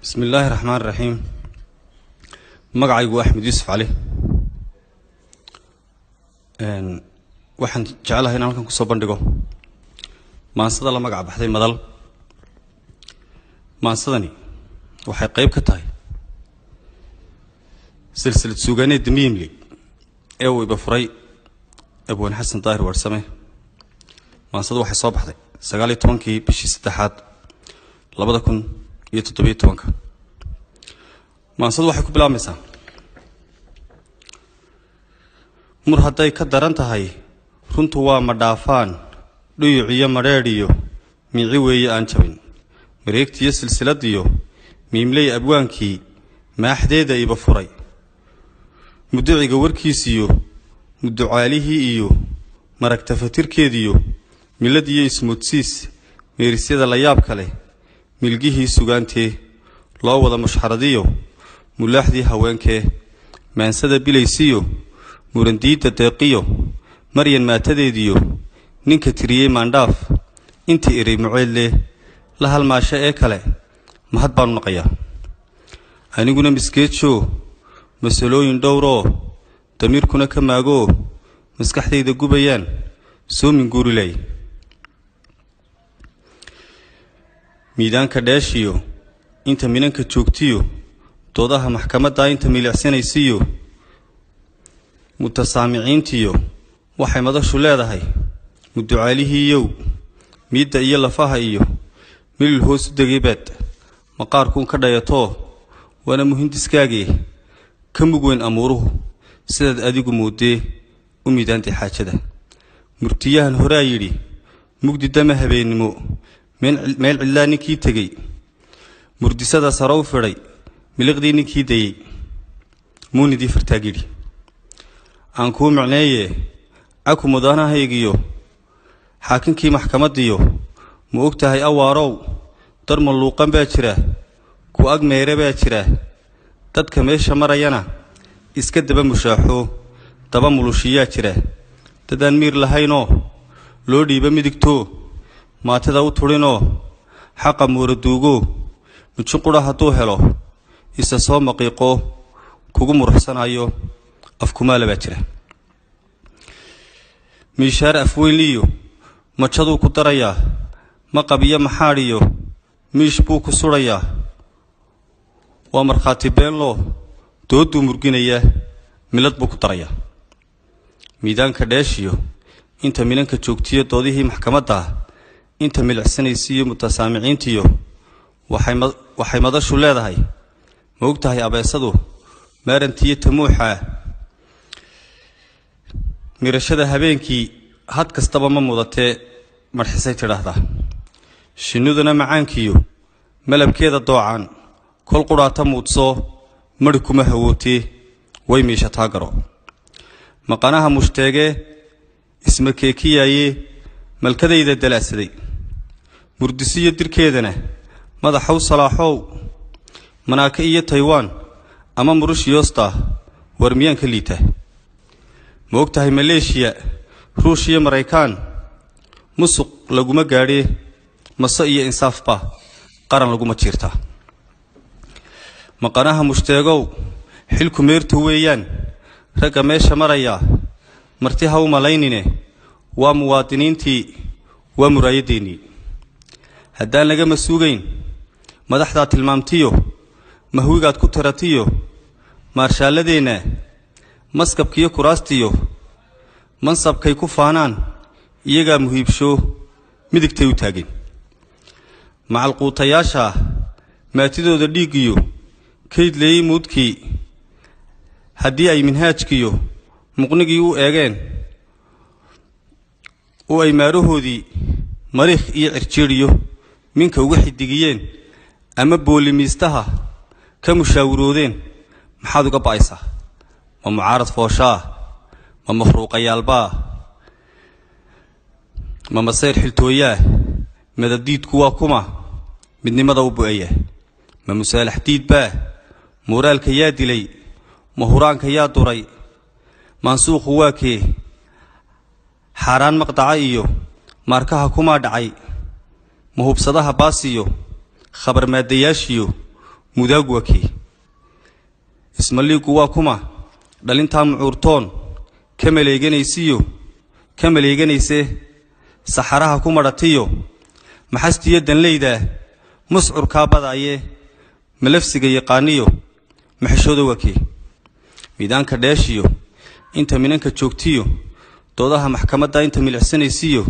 بسم الله الرحمن الرحيم. مقعيق أحمد يوسف علي. waxaan jecelahay inaan halkan ku soo bandhigo maansada la magac baxday madal. maansadani waxay qayb ka tahay silsilad suugaaneed miimli ee uu iba furay abwaan xasan daahir warsame. maansadu waxay soo baxday 19kii bishii 3aad 2017. maansadu waxay ku bilaabmaysaa mur hadday ka daran tahay runtu waa ma dhaafaan dhuyuciyo madheedhiyo miici weeye aan jabin mareegtiyo silsiladiyo miimley abwaankii maaxdeeda iba furay muduciga warkiisiyo muducaalihii iyo maragta fatirkeediyo miladiyo ismoodsiis meerisyada la yaab kale milgihii sugaantee loo wada mushxaradiyo mulaaxdii haweenkee maansada bilaysiyo murandiidda deeqiyo maryan maatadeediyo ninka tiriyey maandhaaf intii erey muceedle la halmaasho ee kale mahad baanu naqayaa aniguna miskeejoo masalooyin dhowroo damiirkuna ka maagoo maskaxdayda gubayaan soo minguurilay miidaanka dheeshiyo inta minanka joogtiyo doodaha maxkamadda inta milicsanaysiyo mutasaamiciintiyo waxay madashu leedahay muducaalihiiyow miidda iyo lafaha iyo milil hoos u degaybaad maqaarkuun ka dhayatoo waana muhindiskaagii ka mug weyn amuuruhu sidaad adigu moodee u miidaantay xaajada murtiyahan horaa yidhi mugdi dama habeennimo meel cidlaa ninkii tegey murdisada sarow fidhay miliqdii ninkii dayey muunidii fartaag yidhi aan kuu micneeye caku mudanahaygiyo xaakinkii maxkamadiyo ma og tahay awaarow dar malluuqan baa jira ku ag meere baa jira dadka meesha marayana iska daba mushaaxoo daba mulushiyaa jira dadaan miir lahaynoo loo dhiiba midigtoo maatada u tudhinoo xaqa muuraduugoo mujin qudha hadduu helo isa soo maqiiqoo kugu muruxsanayo afkumaala baa jira miishaar afweynliyo majaduu ku darayaa maqab iyo maxaadhiyo miish buu ku sudhayaa waa markhaati beenloo dooduu murginayaa milad buu ku darayaa miidaanka dheeshiyo inta minanka joogtiyo doodihii maxkamadda inta milicsanaysiiyo mutasaamiciintiyo waxay madashu leedahay ma og tahay abeesadu maarantiiyo tamuuxa mirashada habeenkii had kastaba ma mudatee marxisay tidhaahdaa shinniduna macaankiyo malabkeeda doocan kol qudhaata muudsoo mari kuma hawootee way miishataa garo maqanaha mushtaegee ismakeekiyaayee malkadayda dalaacsaday murdisiyo dirkeedana madaxow salaaxow manaaka iyo taywaan ama murush yoosta war miyaan ka liita ma og tahay maleeshiya ruush iyo maraykaan musuq laguma gaadhee mase iyo insaafba qaran laguma jiirtaa maqanaha mushteegow xilku meerta weeyaan ragga meesha marayaa marti ha u malaynine waa muwaadiniintii waa muraayadeennii haddaan lagama suugayn madaxdaa tilmaamtiyo mahwigaad ku tiratiyo maarshaalladeenna maskabkiyo kuraastiyo mansabkay ku faanaan iyagaa muhiibshoo midigtay u taageen macalquutayaasha maatidooda dhiiggiyo kaydleeyey muudkii haddii ay minhaajkiyo muqnigii u eegeen oo ay maarahoodii mariikh iyo cirjiidhiyo minka uga xidigiyeen ama boolimiistaha ka mushaawiroodeen maxaad uga ba'aysaa ma mucaarad fooshaa ma makhruuqayaalbaa ma masayr xiltooyaa madadiidku waa kuma midnimada u bu'aya ma musaalax diidbaa muuraalka yaa dilay ma huraanka yaa duray maansuuqu waa kee xaaraan maqdaca iyo maarkaha kumaa dhacay ma hubsadaha baasiyo khabar maadayaashiyo mudaagu waa kii ismaliigu waa kuma dhalintaa mucuurtoon ka maleeganayse saxaraha ku madhatiyo maxastiyo danleyda muscurkaa badaaye malafsiga yaqaaniyo maxashooda waa kii miidaanka dheeshiyo inta minanka joogtiyo doodaha maxkamadda inta milicsanaysiyo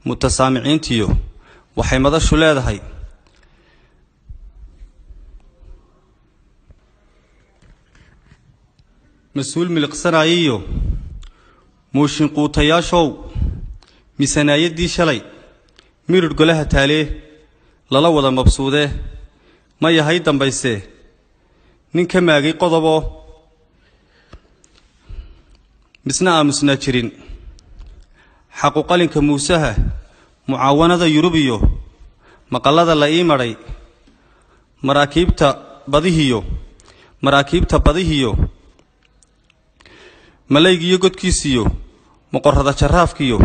mutasaamiciintiyo waxay madashu leedahay mas-uul miliqsanaayiyo muushin quutayaashow miisanaayadii shalay miridh golaha taalee lala wada mabsuudee ma yahay dambaysee nin ka maagay qodoboo misna aamusnaa jirin xaqu qalinka muusaha mucaawanada yurubiyo maqallada la ii madhay maraakiibta badihiyo malaygiyo godkiisiyo moqorrada jarraafkiyo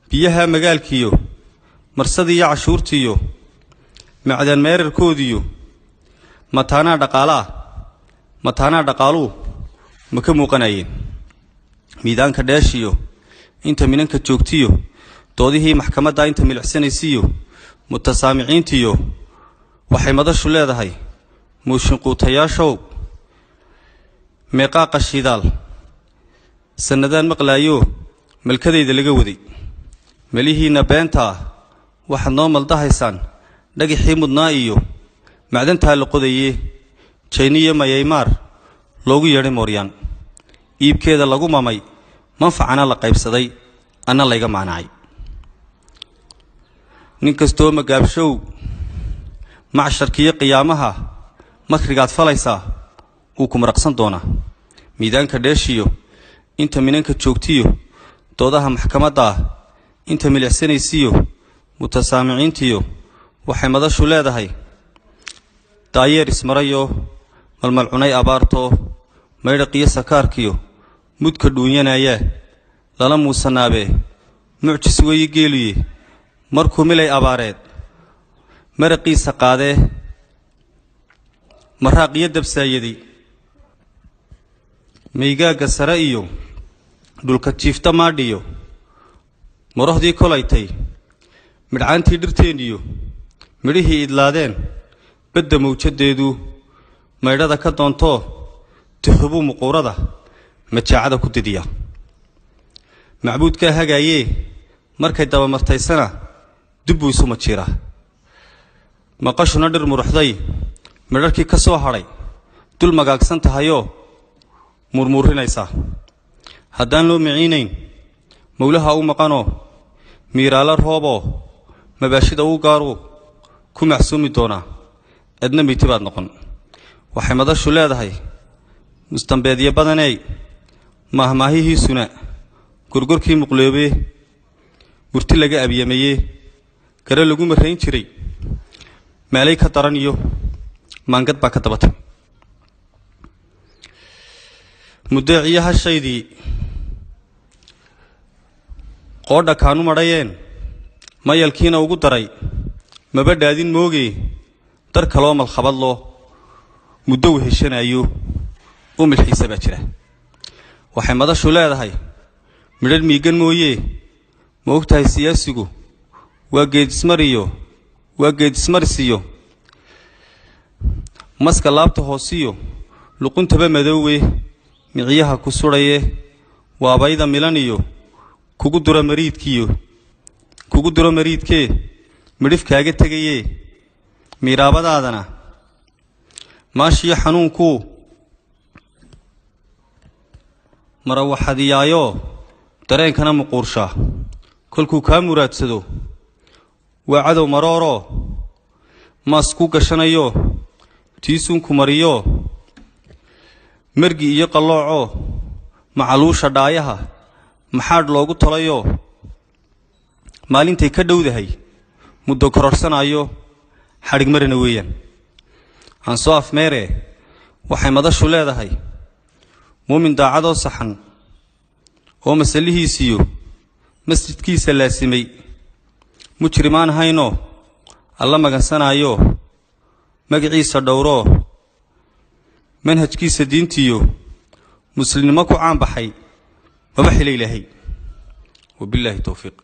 biyaha magaalkiyo marsadiiyo cashuurtiyo macdan meerarkoodiyo mataanaa dhaqaaluu ma ka muuqanayeen miidaanka dheeshiyo inta minanka joogtiyo doodihii maxkamadda inta milicsanaysiyo mutasaamiciintiyo waxay madashu leedahay muushin quutayaashow meeqaa qashidaal sannadaan maqlaayo malkadayda laga waday melihiinna beenta ah waxaad noo maldahaysaan dhagixii mudnaa iyo macdantaa la qodaye jayniyo mayaymaar loogu yeedhay mooryaan iibkeeda lagu mamay manfacana la qaybsaday anna layga maanacay nin kastoo magaabshow macsharkiyo qiyaamaha makrigaad falaysaa wuu ku maraqsan doonaa miidaanka dheeshiyo inta minanka joogtiyo doodaha maxkamadda ah inta milicsanaysiyo mutasaamiciintiyo waxay madashu leedahay daayeer ismarayo malmalcunay abaartoo maydhaqiyo sakaarkiyo mudka dhuunyanayaa lala muusanaabee mucjis weeye geeliye markuu milay abaareed maraqiisa qaadee maraaqiyo dabsaayadi maygaagga sare iyo dhulka jiifta maadhiyo marohdii kolaytay midhcaantii dhirteenniyo midhihii idlaadeen badda mawjadeedu maydhada ka doontoo tuhubuu muquurada majaacada ku didiya macbuudkaa hagaayee markay dabamartaysana dubbuu isu majiiraa maqashuna dhir muruxday midharkii ka soo hadhay dul magaagsan tahayoo murmuurinaysaa haddaan loo miciinayn mawlaha u maqanoo miiraalo rooboo mabaashida uu gaaruu ku macsuumi doonaa adna miti baad noqon waxay madashu leedahay mustambeedyo badaneey maahmaahihiisuna gorgorkii muqloobee murti laga abyamayee gare lagu marrayn jiray maalay ka daran iyo maangad baa ka dabatay muddeeciyo hashaydii qoodha kaanu madhayeen mayalkiina ugu daray maba dhaadin moogee dar kaloo malkhabadloo muddo u heshanayo u milxiisa baa jira waxay madashu leedahay midhadh miigan mooyee ma ogtahay siyaasigu waa geedismarisiyo maska laabta hoosiyo luquntaba madoowe miciyaha ku sudhaye waabayda milan iyo kugu duro mariidkee midhifkaaga tegayee miiraabadaadana maashiyo xanuunkuu marawaxadiyaayoo dareenkana muquurshaa kolkuu kaa muraadsado waa cadow marooroo maas ku gashanayoo tiisuunku mariyoo margi iyo qalloocoo macaluusha dhaayaha maxaadh loogu talayoo maalintay ka dhowdahay muddo kororhsanayo xadhig marina weeyaan aan soo afmeeree waxay madashu leedahay muumin daacadoo saxan oo masallihiisiyo masjidkiisa laasimay mujrimaan haynoo alla magansanaayo magaciisa dhowroo manhajkiisa diintiyo muslimnimo ku caan baxay maba xilay ilaahay wabillahi tawfiiq